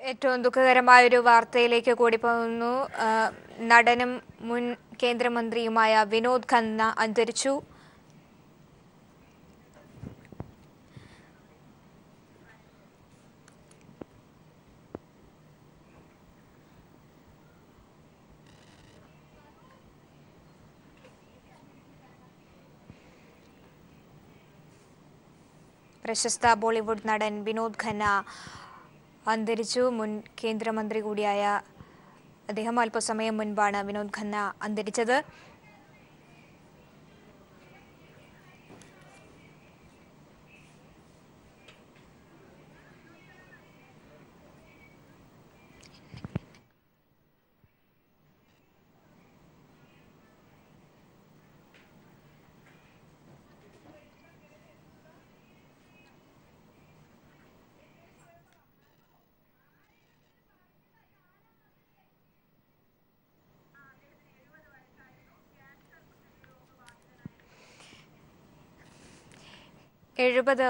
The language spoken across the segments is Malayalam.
ഏറ്റവും ദുഃഖകരമായ ഒരു വാർത്തയിലേക്ക് കൂടി പോകുന്നു. നടനും മുൻ കേന്ദ്രമന്ത്രിയുമായ വിനോദ് ഖന്ന അന്തരിച്ചു. പ്രശസ്ത ബോളിവുഡ് നടൻ വിനോദ് ഖന്ന അന്തരിച്ചു. മുൻ കേന്ദ്രമന്ത്രി കൂടിയായ അദ്ദേഹം അല്പസമയം മുൻപാണ് വിനോദ് ഖന്ന അന്തരിച്ചത്.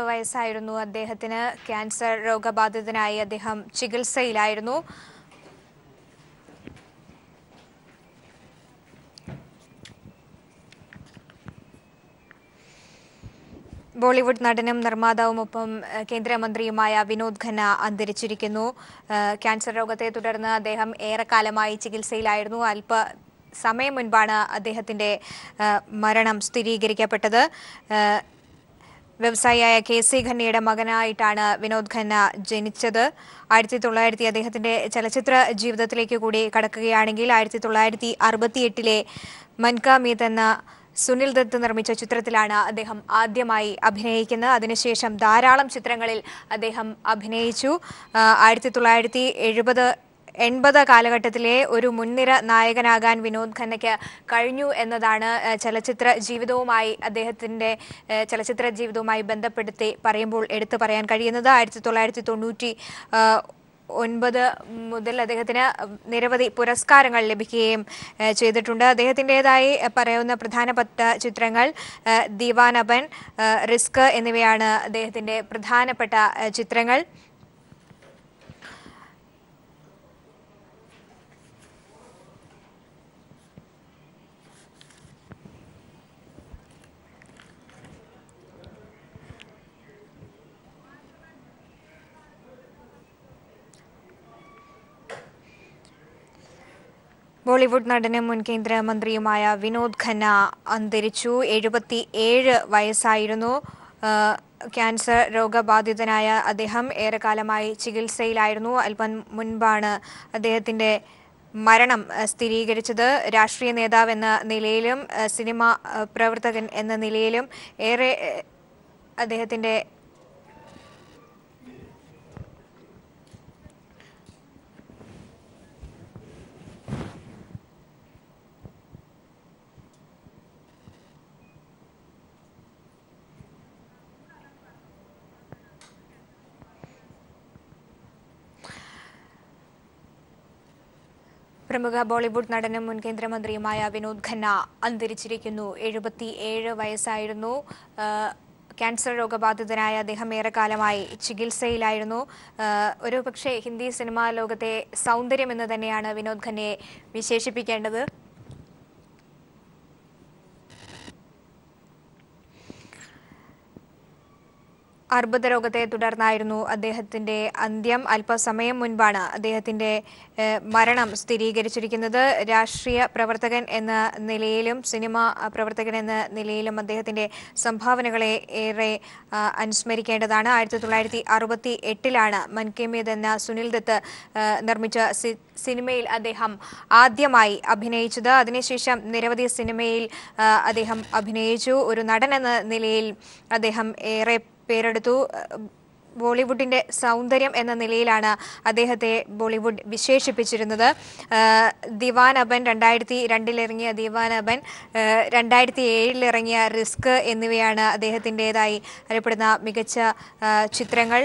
വയസ്സായിരുന്നു അദ്ദേഹത്തിന്. ക്യാൻസർ രോഗബാധിതനായി അദ്ദേഹം ചികിത്സയിലായിരുന്നു. ബോളിവുഡ് നടനും നിർമ്മാതാവും ഒപ്പം കേന്ദ്രമന്ത്രിയുമായ വിനോദ് ഖന്ന അന്തരിച്ചിരിക്കുന്നു. ക്യാൻസർ രോഗത്തെ തുടർന്ന് അദ്ദേഹം ഏറെക്കാലമായി ചികിത്സയിലായിരുന്നു. സമയം മുൻപാണ് അദ്ദേഹത്തിന്റെ മരണം സ്ഥിരീകരിക്കപ്പെട്ടത്. വ്യവസായിയായ KC ഖന്നയുടെ മകനായിട്ടാണ് വിനോദ് ഖന്ന ജനിച്ചത്. 1900 അദ്ദേഹത്തിന്റെ ചലച്ചിത്ര ജീവിതത്തിലേക്ക് കൂടി കടക്കുകയാണെങ്കിൽ 1968 മൻ കാ മീത് എന്ന സുനിൽ ദത്ത് നിർമ്മിച്ച ചിത്രത്തിലാണ് അദ്ദേഹം ആദ്യമായി അഭിനയിക്കുന്നത്. അതിനുശേഷം ധാരാളം ചിത്രങ്ങളിൽ അദ്ദേഹം അഭിനയിച്ചു. 1970-80 കാലഘട്ടത്തിലെ ഒരു മുൻനിര നായകനാകാൻ വിനോദ് ഖന്നയ്ക്ക് കഴിഞ്ഞു എന്നതാണ് അദ്ദേഹത്തിന്റെ ചലച്ചിത്ര ജീവിതവുമായി ബന്ധപ്പെടുത്തി പറയുമ്പോൾ എടുത്തു പറയാൻ കഴിയുന്നത്. 1999 മുതൽ അദ്ദേഹത്തിന് നിരവധി പുരസ്കാരങ്ങൾ ലഭിക്കുകയും ചെയ്തിട്ടുണ്ട്. അദ്ദേഹത്തിൻ്റെതായി പറയാവുന്ന പ്രധാനപ്പെട്ട ചിത്രങ്ങൾ ദീവാനബൻ, റിസ്ക് എന്നിവയാണ് അദ്ദേഹത്തിന്റെ പ്രധാനപ്പെട്ട ചിത്രങ്ങൾ. ബോളിവുഡ് നടനും മുൻ കേന്ദ്രമന്ത്രിയുമായ വിനോദ് ഖന്ന അന്തരിച്ചു. 77 വയസ്സായിരുന്നു. ക്യാൻസർ രോഗബാധിതനായ അദ്ദേഹം ഏറെക്കാലമായി ചികിത്സയിലായിരുന്നു. അല്പം മുൻപാണ് അദ്ദേഹത്തിന്റെ മരണം സ്ഥിരീകരിച്ചത്. രാഷ്ട്രീയ നേതാവ് എന്ന നിലയിലും സിനിമാ പ്രവർത്തകൻ എന്ന നിലയിലും ഏറെ അദ്ദേഹത്തിന്റെ പ്രമുഖ ബോളിവുഡ് നടനും മുൻ കേന്ദ്രമന്ത്രിയുമായ വിനോദ് ഖന്ന അന്തരിച്ചിരിക്കുന്നു. 77 വയസ്സായിരുന്നു. ക്യാൻസർ രോഗബാധിതനായ അദ്ദേഹം ഏറെക്കാലമായി ചികിത്സയിലായിരുന്നു. ഒരു പക്ഷേ ഹിന്ദി സിനിമാ ലോകത്തെ സൗന്ദര്യം എന്ന് തന്നെയാണ് വിനോദ് ഖന്നയെ വിശേഷിപ്പിക്കേണ്ടത്. അർബുദ രോഗത്തെ തുടർന്നായിരുന്നു അദ്ദേഹത്തിന്റെ അന്ത്യം. അല്പസമയം മുൻപാണ് അദ്ദേഹത്തിന്റെ മരണം സ്ഥിരീകരിച്ചിരിക്കുന്നത്. രാഷ്ട്രീയ പ്രവർത്തകൻ എന്ന നിലയിലും സിനിമാ പ്രവർത്തകൻ എന്ന നിലയിലും അദ്ദേഹത്തിന്റെ സംഭാവനകളെ ഏറെ അനുസ്മരിക്കേണ്ടതാണ്. 1968 മൻ കി മീത് എന്ന സുനിൽ ദത്ത് നിർമ്മിച്ച സിനിമയിൽ അദ്ദേഹം ആദ്യമായി അഭിനയിച്ചത്. അതിനുശേഷം നിരവധി സിനിമയിൽ അദ്ദേഹം അഭിനയിച്ചു. ഒരു നടൻ എന്ന നിലയിൽ അദ്ദേഹം ഏറെ പേരെടുത്തു. ബോളിവുഡിന്റെ സൗന്ദര്യം എന്ന നിലയിലാണ് അദ്ദേഹത്തെ ബോളിവുഡ് വിശേഷിപ്പിച്ചിരുന്നത്. ദിവാനബൻ 2002 ഇറങ്ങിയ ദിവാനബൻ, 2007 ഇറങ്ങിയ റിസ്ക് എന്നിവയാണ് അദ്ദേഹത്തിൻ്റെതായി അറിയപ്പെടുന്ന മികച്ച ചിത്രങ്ങൾ.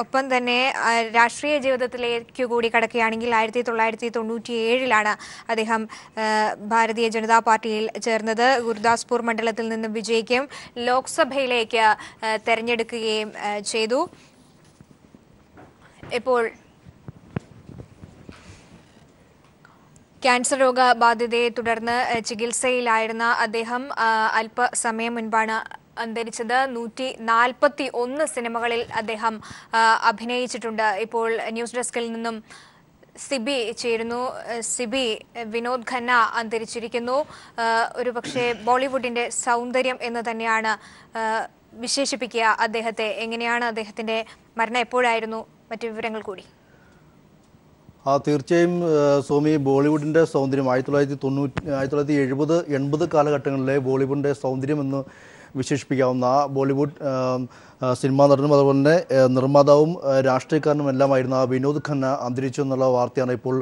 ഒപ്പം തന്നെ രാഷ്ട്രീയ ജീവിതത്തിലേക്ക് കൂടി കടക്കുകയാണെങ്കിൽ 1997 അദ്ദേഹം ഭാരതീയ ജനതാ പാർട്ടിയിൽ ചേർന്നത്. ഗുർദാസ്പൂർ മണ്ഡലത്തിൽ നിന്നും വിജയിക്കുകയും ലോക്സഭയിലേക്ക് തെരഞ്ഞെടുക്കുകയും ചെയ്തു. ഇപ്പോൾ ക്യാൻസർ രോഗബാധിതയെ തുടർന്ന് ചികിത്സയിലായിരുന്ന അദ്ദേഹം അല്പസമയം മുൻപാണ് അന്തരിച്ചത്. 141 സിനിമകളിൽ അദ്ദേഹം അഭിനയിച്ചിട്ടുണ്ട്. ഇപ്പോൾ ന്യൂസ് ഡെസ്കിൽ നിന്നും സിബി ചേരുന്നു. സിബി, വിനോദ് ഖന്ന അന്തരിച്ചിരിക്കുന്നു. ഒരുപക്ഷെ ബോളിവുഡിന്റെ സൗന്ദര്യം എന്ന് തന്നെയാണ് വിശേഷിപ്പിക്കുക അദ്ദേഹത്തെ. എങ്ങനെയാണ് അദ്ദേഹത്തിന്റെ മരണം, എപ്പോഴായിരുന്നു, മറ്റു വിവരങ്ങൾ കൂടി? തീർച്ചയായും സോമി, ബോളിവുഡിൻ്റെ സൗന്ദര്യം 1970-80 കാലഘട്ടങ്ങളിലെ ബോളിവുഡിൻ്റെ സൗന്ദര്യം എന്ന് വിശേഷിപ്പിക്കാവുന്ന ബോളിവുഡ് സിനിമാ നടനും അതുപോലെ തന്നെ നിർമ്മാതാവും രാഷ്ട്രീയക്കാരനും എല്ലാമായിരുന്ന വിനോദ് ഖന്ന അന്തരിച്ചു എന്നുള്ള വാർത്തയാണ് ഇപ്പോൾ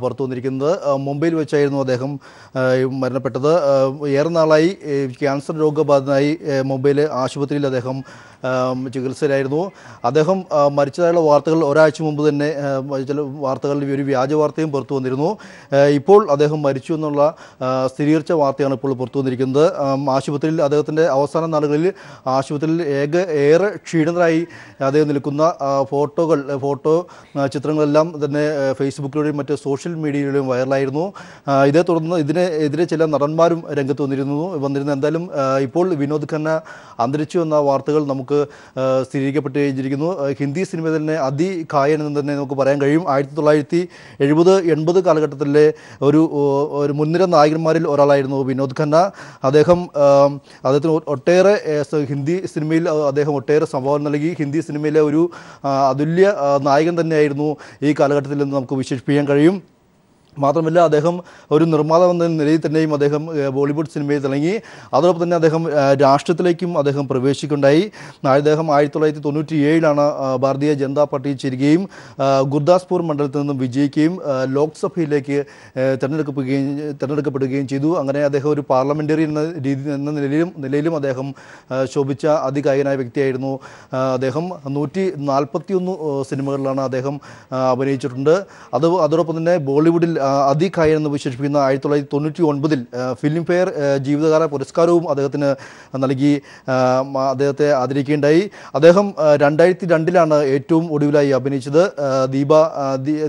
പുറത്തു വന്നിരിക്കുന്നത്. മുംബൈയിൽ വെച്ചായിരുന്നു അദ്ദേഹം മരണപ്പെട്ടത്. ഏറെ നാളായി ക്യാൻസർ രോഗബാധിതനായി മുംബൈയിലെ ആശുപത്രിയിൽ അദ്ദേഹം ചികിത്സയിലായിരുന്നു. അദ്ദേഹം മരിച്ചതായുള്ള വാർത്തകൾ ഒരാഴ്ച മുമ്പ് തന്നെ ചില വാർത്തകളിൽ ഒരു വ്യാജ വാർത്തയും പുറത്തു വന്നിരുന്നു. ഇപ്പോൾ അദ്ദേഹം മരിച്ചു എന്നുള്ള സ്ഥിരീകരിച്ച വാർത്തയാണ് ഇപ്പോൾ പുറത്തു വന്നിരിക്കുന്നത്. ആശുപത്രിയിൽ അദ്ദേഹത്തിൻ്റെ അവസാന നാളുകളിൽ ആശുപത്രിയിൽ ഏറെ ക്ഷീണിതരായി അദ്ദേഹം നിൽക്കുന്ന ഫോട്ടോ ചിത്രങ്ങളെല്ലാം തന്നെ ഫേസ്ബുക്കിലൂടെയും മറ്റ് സോഷ്യൽ മീഡിയയിലൂടെയും വൈറലായിരുന്നു. ഇതേ തുടർന്ന് ഇതിനെതിരെ ചില നടന്മാരും രംഗത്ത് വന്നിരുന്നു. എന്തായാലും ഇപ്പോൾ വിനോദ് ഖന്ന അന്തരിച്ചു എന്ന വാർത്തകൾ നമുക്ക് സ്ഥിരീകരിക്കപ്പെട്ട് കഴിഞ്ഞിരിക്കുന്നു. ഹിന്ദി സിനിമ തന്നെ അതികായൻ എന്ന് തന്നെ നമുക്ക് പറയാൻ കഴിയും. 1970-80 കാലഘട്ടത്തിലെ ഒരു മുൻനിര നായകന്മാരിൽ ഒരാളായിരുന്നു വിനോദ് ഖന്ന. അദ്ദേഹത്തിന് ഒട്ടേറെ ഹിന്ദി സിനിമയിൽ അദ്ദേഹം ഒട്ടേറെ സംഭാവന നൽകി. ഹിന്ദി സിനിമയിലെ ഒരു അതുല്യ നായകൻ തന്നെയായിരുന്നു ഈ കാലഘട്ടത്തിൽ നിന്ന് നമുക്ക് വിശേഷിപ്പിക്കാൻ കഴിയും. മാത്രമല്ല, അദ്ദേഹം ഒരു നിർമ്മാതാവ് എന്ന നിലയിൽ തന്നെയും അദ്ദേഹം ബോളിവുഡ് സിനിമയിൽ തിളങ്ങി. അതോടൊപ്പം തന്നെ അദ്ദേഹം രാഷ്ട്രീയത്തിലേക്കും അദ്ദേഹം പ്രവേശിക്കുകയുണ്ടായി. അദ്ദേഹം 1997 ഭാരതീയ ജനതാ പാർട്ടിയിൽ ചേരുകയും ഗുർദാസ്പൂർ മണ്ഡലത്തിൽ നിന്നും വിജയിക്കുകയും ലോക്സഭയിലേക്ക് തിരഞ്ഞെടുക്കപ്പെടുകയും ചെയ്തു. അങ്ങനെ അദ്ദേഹം ഒരു പാർലമെന്ററി എന്ന നിലയിലും അദ്ദേഹം ശോഭിച്ച അതികായനായ വ്യക്തിയായിരുന്നു. അദ്ദേഹം 141 സിനിമകളിലാണ് അദ്ദേഹം അഭിനയിച്ചിട്ടുണ്ട്. അതോടൊപ്പം തന്നെ ബോളിവുഡിൽ അതികായൻ എന്ന് വിശേഷിപ്പിക്കുന്ന 1999 ഫിലിം ഫെയർ ജീവിതകാല പുരസ്കാരവും അദ്ദേഹത്തിന് നൽകി അദ്ദേഹത്തെ ആദരിക്കുകയുണ്ടായി. അദ്ദേഹം 2002 ഏറ്റവും ഒടുവിലായി അഭിനയിച്ചത്.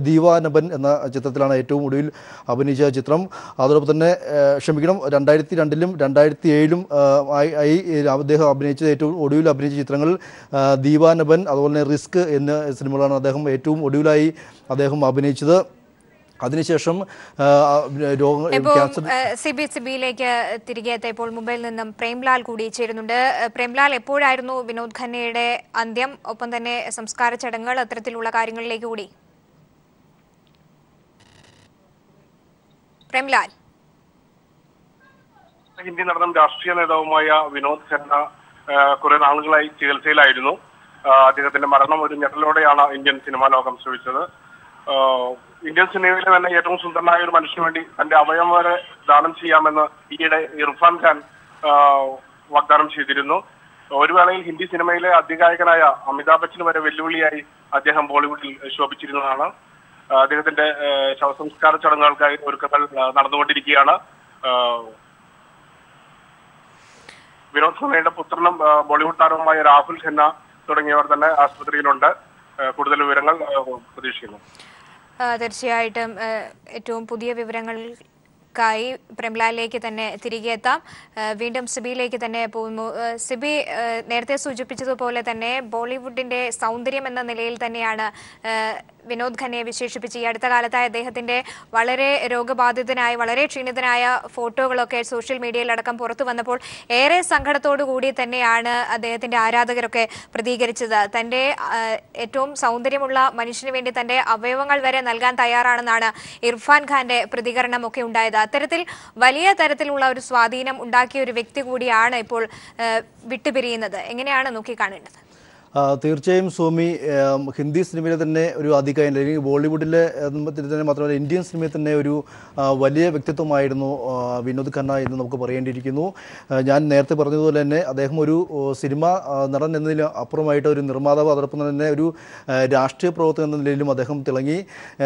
ദീവാനബൻ എന്ന ചിത്രത്തിലാണ് ഏറ്റവും ഒടുവിൽ അഭിനയിച്ച ചിത്രം. അതോടൊപ്പം തന്നെ 2002-ലും 2007-ലും അദ്ദേഹം അഭിനയിച്ചത് ഏറ്റവും ഒടുവിൽ അഭിനയിച്ച ചിത്രങ്ങൾ ദീവാനബൻ അതുപോലെ തന്നെ റിസ്ക് എന്ന സിനിമകളാണ് അദ്ദേഹം ഏറ്റവും ഒടുവിലായി അദ്ദേഹം അഭിനയിച്ചത്. അതിനുശേഷം സിബിയിലേക്ക് തിരികെ എത്തിയപ്പോൾ മുംബൈയിൽ നിന്നും പ്രേംലാൽ കൂടി ചേരുന്നുണ്ട്. പ്രേംലാൽ, എപ്പോഴായിരുന്നു വിനോദ് ഖന്നയുടെ അന്ത്യം? ഒപ്പം തന്നെ സംസ്കാര ചടങ്ങുകൾ, അത്തരത്തിലുള്ള കാര്യങ്ങളിലേക്ക് കൂടി. പ്രേംലാൽ, ഹിന്ദി നടനും രാഷ്ട്രീയ നേതാവുമായ വിനോദ് ഖന്ന കുറെ നാളുകളായി ചികിത്സയിലായിരുന്നു. അദ്ദേഹത്തിന്റെ മരണം ഒരു ഞെട്ടലോടെയാണ് ഇന്ത്യൻ സിനിമാ ലോകം ശ്രമിച്ചത്. ഇന്ത്യൻ സിനിമയിലെ തന്നെ ഏറ്റവും സുന്ദരനായ ഒരു മനുഷ്യന് വേണ്ടി തന്റെ അവയവം വരെ ദാനം ചെയ്യാമെന്ന് ഈയിടെ ഇർഫാൻ ഖാൻ വാഗ്ദാനം ചെയ്തിരുന്നു. ഒരു വേളയിൽ ഹിന്ദി സിനിമയിലെ അതികായകനായ അമിതാഭ് ബച്ചന് വരെ വെല്ലുവിളിയായി അദ്ദേഹം ബോളിവുഡിൽ ശോഭിച്ചിരുന്നതാണ്. അദ്ദേഹത്തിന്റെ ശവസംസ്കാര ചടങ്ങുകൾക്കായി ഒരുക്കങ്ങൾ നടന്നുകൊണ്ടിരിക്കുകയാണ്. വിനോദ് ഖന്നയുടെ പുത്രനും ബോളിവുഡ് താരവുമായ രാഹുൽ ഖന്ന തുടങ്ങിയവർ തന്നെ ആശുപത്രിയിലുണ്ട്. കൂടുതൽ വിവരങ്ങൾ പ്രതീക്ഷിക്കുന്നു. തീർച്ചയായിട്ടും ഏറ്റവും പുതിയ വിവരങ്ങൾക്കായി പ്രേംലാലിലേക്ക് തന്നെ തിരികെ എത്താം. വീണ്ടും സിബിയിലേക്ക് തന്നെ പോകുന്നു. സിബി, നേരത്തെ സൂചിപ്പിച്ചതുപോലെ തന്നെ ബോളിവുഡിന്റെ സൗന്ദര്യം എന്ന നിലയിൽ തന്നെയാണ് വിനോദ് ഖന്നയെ വിശേഷിപ്പിച്ച് ഈ അടുത്ത കാലത്തായി അദ്ദേഹത്തിന്റെ വളരെ രോഗബാധിതനായ, വളരെ ക്ഷീണിതനായ ഫോട്ടോകളൊക്കെ സോഷ്യൽ മീഡിയയിലടക്കം പുറത്തു വന്നപ്പോൾ ഏറെ സങ്കടത്തോടു കൂടി തന്നെയാണ് അദ്ദേഹത്തിന്റെ ആരാധകരൊക്കെ പ്രതികരിച്ചത്. തന്റെ ഏറ്റവും സൗന്ദര്യമുള്ള മനുഷ്യന് വേണ്ടി തന്റെ അവയവങ്ങൾ വരെ നൽകാൻ തയ്യാറാണെന്നാണ് ഇർഫാൻ ഖാന്റെ പ്രതികരണമൊക്കെ ഉണ്ടായത്. അത്തരത്തിൽ വലിയ തരത്തിലുള്ള ഒരു സ്വാധീനം ഉണ്ടാക്കിയ ഒരു വ്യക്തി കൂടിയാണ് ഇപ്പോൾ വിട്ടുപിരിയുന്നത്. എങ്ങനെയാണ് നോക്കിക്കാണേണ്ടത്? തീർച്ചയായും സോമി, ഹിന്ദി സിനിമയിലെ തന്നെ ഒരു അതികായൻ, അല്ലെങ്കിൽ ബോളിവുഡിലെ തന്നെ മാത്രമല്ല ഇന്ത്യൻ സിനിമയിൽ തന്നെ ഒരു വലിയ വ്യക്തിത്വമായിരുന്നു വിനോദ് ഖന്ന എന്ന് നമുക്ക് പറയേണ്ടിയിരിക്കുന്നു. ഞാൻ നേരത്തെ പറഞ്ഞതുപോലെ തന്നെ അദ്ദേഹം ഒരു സിനിമ നടൻ എന്നതിന് അപ്പുറമായിട്ട് ഒരു നിർമ്മാതാവ്, അതോടൊപ്പം തന്നെ ഒരു രാഷ്ട്രീയ പ്രവർത്തകൻ എന്ന നിലയിലും അദ്ദേഹം തിളങ്ങി.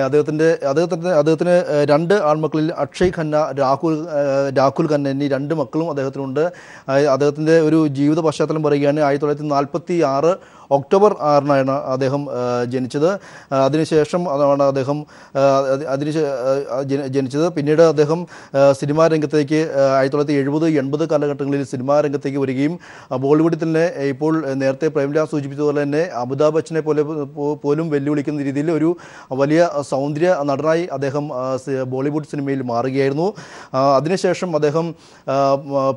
അദ്ദേഹത്തിന് 2 ആൺമക്കളിൽ അക്ഷയ് ഖന്ന, രാഹുൽ ഖന്ന എന്നീ 2 മക്കളും അദ്ദേഹത്തിനുണ്ട്. അദ്ദേഹത്തിൻ്റെ ഒരു ജീവിത പശ്ചാത്തലം പറയുകയാണ്. 1946 ഒക്ടോബർ 6 അദ്ദേഹം ജനിച്ചത്. അതിനുശേഷം അതാണ് അദ്ദേഹം ജനിച്ചത്. പിന്നീട് അദ്ദേഹം സിനിമാ രംഗത്തേക്ക് 1970-80 കാലഘട്ടങ്ങളിൽ സിനിമാ രംഗത്തേക്ക് വരികയും ബോളിവുഡിൽ തന്നെ ഇപ്പോൾ നേരത്തെ പ്രേംലാൽ സൂചിപ്പിച്ചതുപോലെ തന്നെ അമിതാഭ് ബച്ചനെ പോലും വെല്ലുവിളിക്കുന്ന രീതിയിൽ ഒരു വലിയ സൗന്ദര്യ നടനായി അദ്ദേഹം ബോളിവുഡ് സിനിമയിൽ മാറുകയായിരുന്നു. അതിനുശേഷം അദ്ദേഹം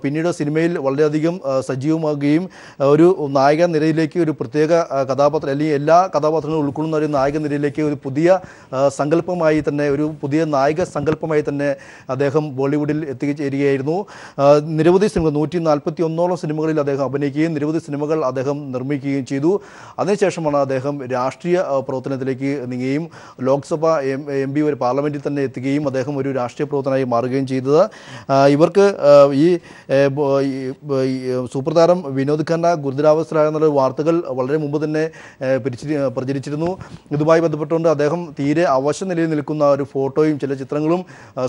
പിന്നീട് സിനിമയിൽ വളരെയധികം സജീവമാകുകയും ഒരു നായക നിരയിലേക്ക് ഒരു പ്രത്യേക കഥാപാത്രം അല്ലെങ്കിൽ എല്ലാ കഥാപാത്രങ്ങളും ഉൾക്കൊള്ളുന്ന ഒരു നായക നിരയിലേക്ക് ഒരു പുതിയ സങ്കല്പമായി തന്നെ ഒരു പുതിയ നായക സങ്കല്പമായി തന്നെ അദ്ദേഹം ബോളിവുഡിൽ എത്തിച്ചേരുകയായിരുന്നു. നിരവധി സിനിമകൾ 141ഓളം സിനിമകളിൽ അദ്ദേഹം അഭിനയിക്കുകയും നിരവധി സിനിമകൾ അദ്ദേഹം നിർമ്മിക്കുകയും ചെയ്തു. അതിനുശേഷമാണ് അദ്ദേഹം രാഷ്ട്രീയ പ്രവർത്തനത്തിലേക്ക് നീങ്ങുകയും ലോക്സഭ MP ഒരു പാർലമെൻറ്റിൽ തന്നെ എത്തുകയും അദ്ദേഹം ഒരു രാഷ്ട്രീയ പ്രവർത്തനമായി മാറുകയും ചെയ്തത്. ഇവർക്ക് ഈ സൂപ്പർ താരം വിനോദ് ഖന്ന ഗുരുതരാവസ്ഥയിലായെന്നുള്ള വാർത്തകൾ വളരെ മുമ്പ് തന്നെ പ്രചരിച്ചിരുന്നു. ഇതുമായി ബന്ധപ്പെട്ടുകൊണ്ട് അദ്ദേഹം തീരെ അവശ നിലയിൽ നിൽക്കുന്ന ഒരു ഫോട്ടോയും ചില ചിത്രങ്ങളും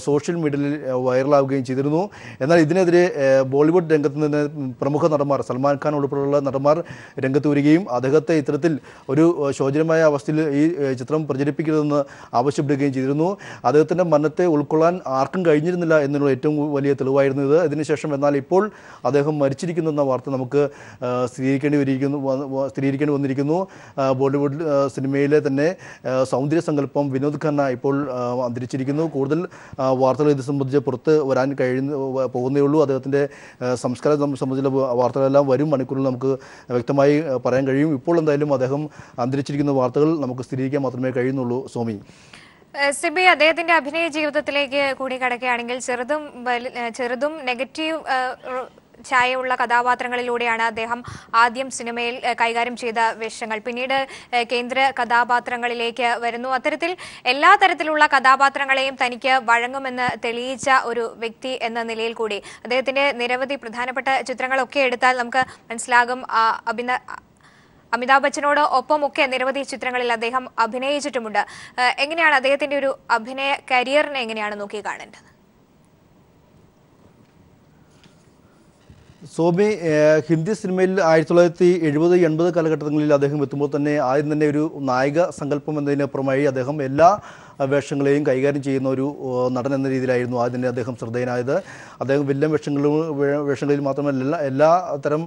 സോഷ്യൽ മീഡിയയിൽ വൈറലാവുകയും ചെയ്തിരുന്നു. എന്നാൽ ഇതിനെതിരെ ബോളിവുഡ് രംഗത്ത് നിന്ന് പ്രമുഖ നടന്മാർ സൽമാൻ ഖാൻ ഉൾപ്പെടെയുള്ള നടന്മാർ രംഗത്ത് വരികയും അദ്ദേഹത്തെ ഇത്തരത്തിൽ ഒരു ശോചനമായ അവസ്ഥയിൽ ഈ ചിത്രം പ്രചരിപ്പിക്കരുതെന്ന് ആവശ്യപ്പെടുകയും ചെയ്തിരുന്നു. അദ്ദേഹത്തിൻ്റെ മരണത്തെ ഉൾക്കൊള്ളാൻ ആർക്കും കഴിഞ്ഞിരുന്നില്ല എന്നുള്ള ഏറ്റവും വലിയ തെളിവായിരുന്നു ഇത്. ഇതിനുശേഷം എന്നാൽ ഇപ്പോൾ അദ്ദേഹം മരിച്ചിരിക്കുന്നെന്ന വാർത്ത നമുക്ക് സ്ഥിരീകരിക്കേണ്ടി വന്നിരിക്കുന്നു. ബോളിവുഡ് സിനിമയിലെ തന്നെ സൗന്ദര്യ സങ്കല്പം വിനോദ് ഖന്ന ഇപ്പോൾ അന്തരിച്ചിരിക്കുന്നു. കൂടുതൽ വാർത്തകൾ ഇത് സംബന്ധിച്ച് പുറത്ത് വരാൻ പോകുന്നേ ഉള്ളൂ. അദ്ദേഹത്തിൻ്റെ സംസ്കാരം സംബന്ധിച്ചുള്ള വാർത്തകളെല്ലാം വരും മണിക്കൂറിൽ നമുക്ക് വ്യക്തമായി പറയാൻ കഴിയും. ഇപ്പോൾ എന്തായാലും അദ്ദേഹം അന്തരിച്ചിരിക്കുന്ന വാർത്തകൾ നമുക്ക് സ്ഥിരീകരിക്കാൻ മാത്രമേ കഴിയുന്നുള്ളൂ. സോമി, സിബി, അദ്ദേഹത്തിന്റെ അഭിനയ ജീവിതത്തിലേക്ക് കൂടി കടക്കുകയാണെങ്കിൽ ചെറുതും നെഗറ്റീവ് ഛായയുള്ള കഥാപാത്രങ്ങളിലൂടെയാണ് അദ്ദേഹം ആദ്യം സിനിമയിൽ കൈകാര്യം ചെയ്ത വേഷങ്ങൾ പിന്നീട് കേന്ദ്ര കഥാപാത്രങ്ങളിലേക്ക് വരുന്നു. അത്തരത്തിൽ എല്ലാ തരത്തിലുള്ള കഥാപാത്രങ്ങളെയും തനിക്ക് വഴങ്ങുമെന്ന് തെളിയിച്ച ഒരു വ്യക്തി എന്ന നിലയിൽ കൂടി അദ്ദേഹത്തിന്റെ നിരവധി പ്രധാനപ്പെട്ട ചിത്രങ്ങളൊക്കെ എടുത്താൽ നമുക്ക് മനസ്സിലാകും. അമിതാഭ് ബച്ചനോട് ഒപ്പമൊക്കെ നിരവധി ചിത്രങ്ങളിൽ അദ്ദേഹം അഭിനയിച്ചിട്ടുമുണ്ട്. എങ്ങനെയാണ് അദ്ദേഹത്തിന്റെ ഒരു അഭിനയ കരിയറിനെ എങ്ങനെയാണ് നോക്കി കാണേണ്ടത്? സോമി, ഹിന്ദി സിനിമയിൽ 1970-80 കാലഘട്ടങ്ങളിൽ അദ്ദേഹം എത്തുമ്പോൾ തന്നെ ആദ്യം തന്നെ ഒരു നായിക സങ്കല്പം എന്നതിനപ്പുറമായി അദ്ദേഹം എല്ലാ വേഷങ്ങളെയും കൈകാര്യം ചെയ്യുന്ന ഒരു നടൻ എന്ന രീതിയിലായിരുന്നു ആദ്യം തന്നെ അദ്ദേഹം ശ്രദ്ധേയനായത്. അദ്ദേഹം വില്ലൻ വേഷങ്ങളിൽ മാത്രമല്ല എല്ലാ തരം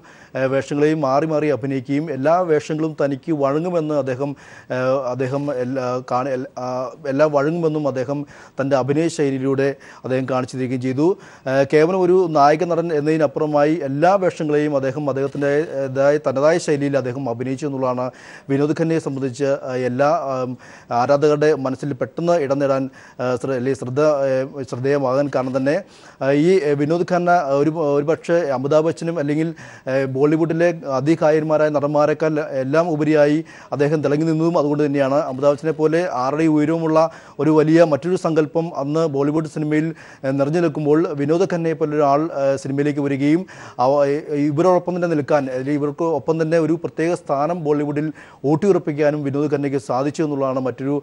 വേഷങ്ങളെയും മാറി മാറി അഭിനയിക്കുകയും എല്ലാ വേഷങ്ങളും തനിക്ക് വഴങ്ങുമെന്ന് അദ്ദേഹം എല്ലാം വഴങ്ങുമെന്നും അദ്ദേഹം തൻ്റെ അഭിനയ ശൈലിയിലൂടെ അദ്ദേഹം കാണിച്ചു തരികയും ചെയ്തു. കേവലം ഒരു നായക നടൻ എന്നതിനപ്പുറമായി എല്ലാ വേഷങ്ങളെയും തനതായ ശൈലിയിൽ അദ്ദേഹം അഭിനയിച്ചു എന്നുള്ളതാണ് വിനോദ് ഖന്നയെ സംബന്ധിച്ച് എല്ലാ ആരാധകരുടെ മനസ്സിൽ പെട്ടെന്ന് ഇടം നേടാൻ ശ്രദ്ധേയമാകാൻ കാരണം തന്നെ ഈ വിനോദ് ഖന്ന ഒരുപക്ഷെ അമിതാഭ് ബച്ചനും അല്ലെങ്കിൽ ബോളിവുഡിലെ അതികായന്മാരായ നടന്മാരെക്കാൾ എല്ലാം ഉപരിയായി അദ്ദേഹം തിളങ്ങി നിന്നതും അതുകൊണ്ട് തന്നെയാണ്. അമിതാഭ് ബച്ചനെ പോലെ 6 അടി ഉയരവുമുള്ള ഒരു വലിയ മറ്റൊരു സങ്കല്പം അന്ന് ബോളിവുഡ് സിനിമയിൽ നിറഞ്ഞു നിൽക്കുമ്പോൾ വിനോദ് ഖന്നയെ പോലെ ഒരാൾ സിനിമയിലേക്ക് വരികയും ഇവരോടൊപ്പം തന്നെ നിൽക്കാൻ അല്ലെങ്കിൽ ഇവർക്ക് ഒപ്പം തന്നെ ഒരു പ്രത്യേക സ്ഥാനം ബോളിവുഡിൽ ഊട്ടിയുറപ്പിക്കാനും വിനോദ് ഖന്നയ്ക്ക് സാധിച്ചു എന്നുള്ളതാണ് മറ്റൊരു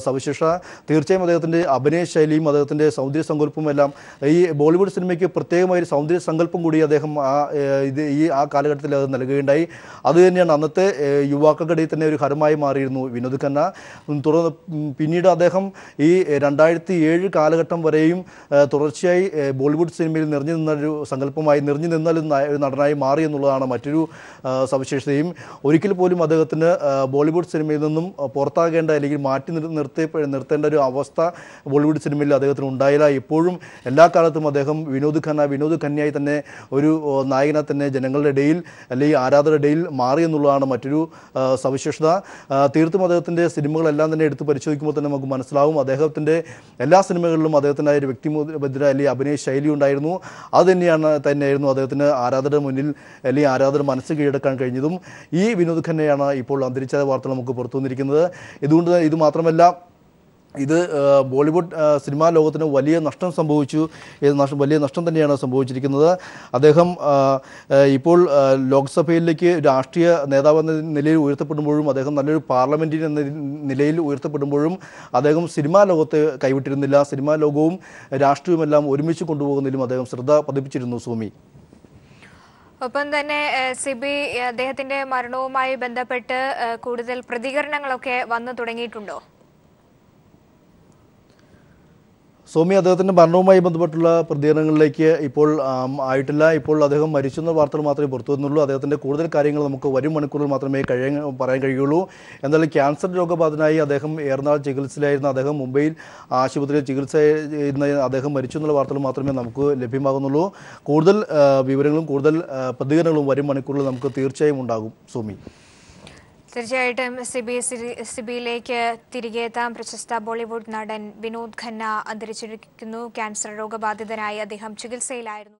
സവിശേഷത. തീർച്ചയായും അദ്ദേഹത്തിൻ്റെ അഭിനയ ശൈലിയും അദ്ദേഹത്തിൻ്റെ സൗന്ദര്യ സങ്കല്പവും എല്ലാം ഈ ബോളിവുഡ് സിനിമയ്ക്ക് പ്രത്യേകമായ ഒരു സൗന്ദര്യ സങ്കല്പം കൂടി അദ്ദേഹം ആ കാലഘട്ടത്തിൽ അത് നൽകുകയുണ്ടായി. അതുതന്നെയാണ് അന്നത്തെ യുവാക്കൾക്കിടയിൽ തന്നെ ഒരു ഹരമായി മാറിയിരുന്നു വിനോദ് ഖന്ന. തുടർന്ന് പിന്നീട് അദ്ദേഹം ഈ 2007 കാലഘട്ടം വരെയും തുടർച്ചയായി ബോളിവുഡ് സിനിമയിൽ നിറഞ്ഞു നിന്നൊരു സങ്കല്പമായി നിറഞ്ഞു നിന്നാൽ ഒരു നടനായി മാറി എന്നുള്ളതാണ് മറ്റൊരു സവിശേഷതയും. ഒരിക്കൽ പോലും അദ്ദേഹത്തിന് ബോളിവുഡ് സിനിമയിൽ നിന്നും പുറത്താകേണ്ട അല്ലെങ്കിൽ മാറ്റി നിർത്തേണ്ട ഒരു അവസ്ഥ ബോളിവുഡ് സിനിമയിൽ അദ്ദേഹത്തിന് ഉണ്ടായില്ല. എപ്പോഴും എല്ലാ കാലത്തും അദ്ദേഹം വിനോദ് ഖന്നയായി തന്നെ ഒരു നായകനെ തന്നെ ജനങ്ങളുടെ ഇടയിൽ അല്ലെങ്കിൽ ആരാധകരുടെ ഇടയിൽ മാറി എന്നുള്ളതാണ് മറ്റൊരു സവിശേഷത. തീർത്തും അദ്ദേഹത്തിൻ്റെ സിനിമകളെല്ലാം തന്നെ എടുത്ത് പരിശോധിക്കുമ്പോൾ തന്നെ നമുക്ക് മനസ്സിലാവും അദ്ദേഹത്തിൻ്റെ എല്ലാ സിനിമകളിലും അദ്ദേഹത്തിൻ്റെ ഒരു വ്യക്തിമുദ്ര അല്ലെങ്കിൽ അഭിനയ ശൈലി ഉണ്ടായിരുന്നു. അത് തന്നെയായിരുന്നു അദ്ദേഹത്തിന് ആരാധകരുടെ മുന്നിൽ അല്ലെങ്കിൽ ആരാധകരുടെ മനസ്സ് കീഴടക്കാൻ കഴിഞ്ഞതും. ഈ വിനോദ് ഖന്നയാണ് ഇപ്പോൾ അന്തരിച്ച വാർത്തകൾ നമുക്ക് പുറത്തു വന്നിരിക്കുന്നത്. ഇത് മാത്രമല്ല ഇത് ബോളിവുഡ് സിനിമാ ലോകത്തിന് വലിയ നഷ്ടം സംഭവിച്ചു. വലിയ നഷ്ടം തന്നെയാണ് സംഭവിച്ചിരിക്കുന്നത്. അദ്ദേഹം ഇപ്പോൾ ലോക്സഭയിലേക്ക് രാഷ്ട്രീയ നേതാവ് എന്ന നിലയിൽ ഉയർത്തപ്പെടുമ്പോഴും അദ്ദേഹം നല്ലൊരു പാർലമെൻറ്റേറിയൻ എന്ന നിലയിൽ ഉയർത്തപ്പെടുമ്പോഴും അദ്ദേഹം സിനിമാ ലോകത്തെ കൈവിട്ടിരുന്നില്ല. സിനിമാ ലോകവും രാഷ്ട്രീയവുമെല്ലാം ഒരുമിച്ച് കൊണ്ടുപോകുന്നതിലും അദ്ദേഹം ശ്രദ്ധ പതിപ്പിച്ചിരുന്നു. സോമി, ഒപ്പം തന്നെ സിബി, അദ്ദേഹത്തിന്റെ മരണവുമായി ബന്ധപ്പെട്ട് കൂടുതൽ പ്രതികരണങ്ങളൊക്കെ വന്നു തുടങ്ങിയിട്ടുണ്ടോ? സൗമ്യ, അദ്ദേഹത്തിന്റെ മരണവുമായി ബന്ധപ്പെട്ടുള്ള പ്രതികരണങ്ങളിലേക്ക് ഇപ്പോൾ ആയിട്ടില്ല. ഇപ്പോൾ അദ്ദേഹം മരിച്ചെന്ന വാർത്തകൾ മാത്രമേ പുറത്തു വരുന്നുള്ളൂ. അദ്ദേഹത്തിന്റെ കൂടുതൽ കാര്യങ്ങൾ നമുക്ക് വരും മണിക്കൂറിൽ മാത്രമേ പറയാൻ കഴിയുള്ളൂ. എന്നാൽ ക്യാൻസർ രോഗബാധിതനായി അദ്ദേഹം ഏറെനാൾ ചികിത്സയിലായിരുന്ന അദ്ദേഹം മുംബൈയിൽ ആശുപത്രിയിൽ ചികിത്സ ചെയ്യുന്ന അദ്ദേഹം മരിച്ചു എന്നുള്ള വാർത്തകൾ മാത്രമേ നമുക്ക് ലഭ്യമാകുന്നുള്ളൂ. കൂടുതൽ വിവരങ്ങളും കൂടുതൽ പ്രതികരണങ്ങളും വരും മണിക്കൂറിൽ നമുക്ക് തീർച്ചയായും ഉണ്ടാകും. സൗമ്യ, തീർച്ചയായിട്ടും സിബിയിലേക്ക് തിരികെ എത്താം. പ്രശസ്ത ബോളിവുഡ് നടൻ വിനോദ് ഖന്ന അന്തരിച്ചിരിക്കുന്നു. ക്യാൻസർ രോഗബാധിതനായി അദ്ദേഹം ചികിത്സയിലായിരുന്നു.